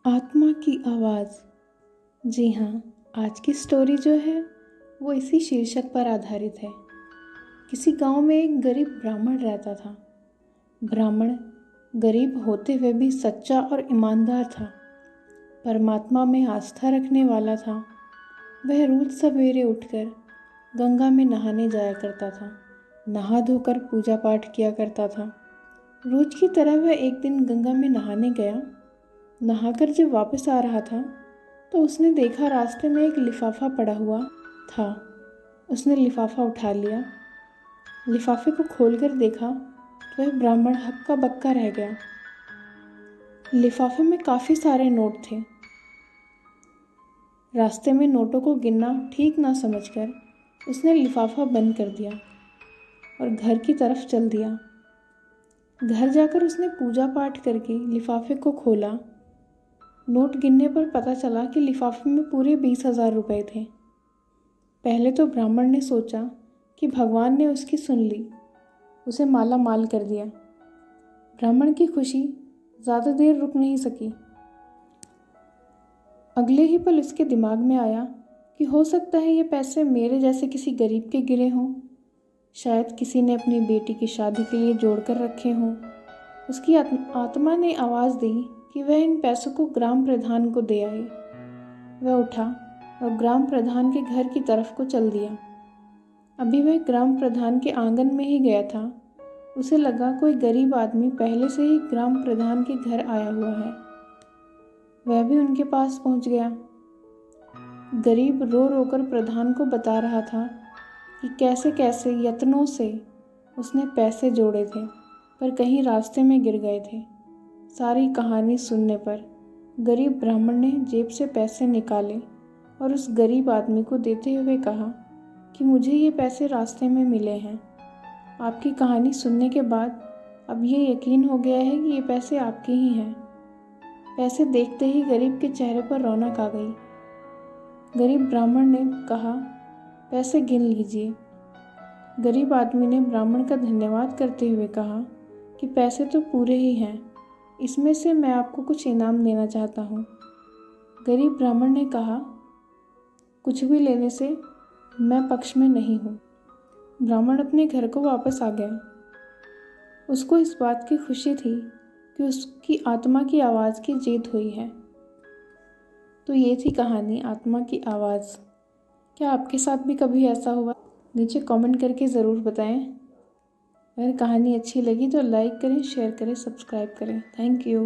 आत्मा की आवाज़। जी हाँ, आज की स्टोरी जो है वो इसी शीर्षक पर आधारित है। किसी गांव में एक गरीब ब्राह्मण रहता था। ब्राह्मण गरीब होते हुए भी सच्चा और ईमानदार था। परमात्मा में आस्था रखने वाला था। वह रोज सवेरे उठकर गंगा में नहाने जाया करता था। नहा धोकर पूजा पाठ किया करता था। रोज की तरह वह एक दिन गंगा में नहाने गया। नहाकर जब वापस आ रहा था तो उसने देखा रास्ते में एक लिफाफा पड़ा हुआ था। उसने लिफाफा उठा लिया। लिफाफे को खोलकर देखा तो वह ब्राह्मण हक्का बक्का रह गया। लिफाफे में काफ़ी सारे नोट थे। रास्ते में नोटों को गिनना ठीक ना समझकर उसने लिफाफा बंद कर दिया और घर की तरफ चल दिया। घर जाकर उसने पूजा पाठ करके लिफाफे को खोला। नोट गिनने पर पता चला कि लिफाफे में पूरे 20,000 रुपये थे। पहले तो ब्राह्मण ने सोचा कि भगवान ने उसकी सुन ली, उसे माला माल कर दिया। ब्राह्मण की खुशी ज़्यादा देर रुक नहीं सकी। अगले ही पल उसके दिमाग में आया कि हो सकता है ये पैसे मेरे जैसे किसी गरीब के गिरे हों। शायद किसी ने अपनी बेटी की शादी के लिए जोड़ कर रखे हों। उसकी आत्मा ने आवाज़ दी कि वह इन पैसों को ग्राम प्रधान को दे आए। वह उठा और ग्राम प्रधान के घर की तरफ को चल दिया। अभी वह ग्राम प्रधान के आंगन में ही गया था, उसे लगा कोई गरीब आदमी पहले से ही ग्राम प्रधान के घर आया हुआ है। वह भी उनके पास पहुंच गया। गरीब रो रो कर प्रधान को बता रहा था कि कैसे कैसे यत्नों से उसने पैसे जोड़े थे पर कहीं रास्ते में गिर गए थे। सारी कहानी सुनने पर गरीब ब्राह्मण ने जेब से पैसे निकाले और उस गरीब आदमी को देते हुए कहा कि मुझे ये पैसे रास्ते में मिले हैं। आपकी कहानी सुनने के बाद अब ये यकीन हो गया है कि ये पैसे आपके ही हैं। पैसे देखते ही गरीब के चेहरे पर रौनक आ गई। गरीब ब्राह्मण ने कहा, पैसे गिन लीजिए। गरीब आदमी ने ब्राह्मण का धन्यवाद करते हुए कहा कि पैसे तो पूरे ही हैं, इसमें से मैं आपको कुछ इनाम देना चाहता हूँ। गरीब ब्राह्मण ने कहा, कुछ भी लेने से मैं पक्ष में नहीं हूँ। ब्राह्मण अपने घर को वापस आ गया। उसको इस बात की खुशी थी कि उसकी आत्मा की आवाज़ की जीत हुई है। तो ये थी कहानी आत्मा की आवाज़। क्या आपके साथ भी कभी ऐसा हुआ? नीचे कमेंट करके ज़रूर बताएं। अगर कहानी अच्छी लगी तो लाइक करें, शेयर करें, सब्सक्राइब करें। Thank you.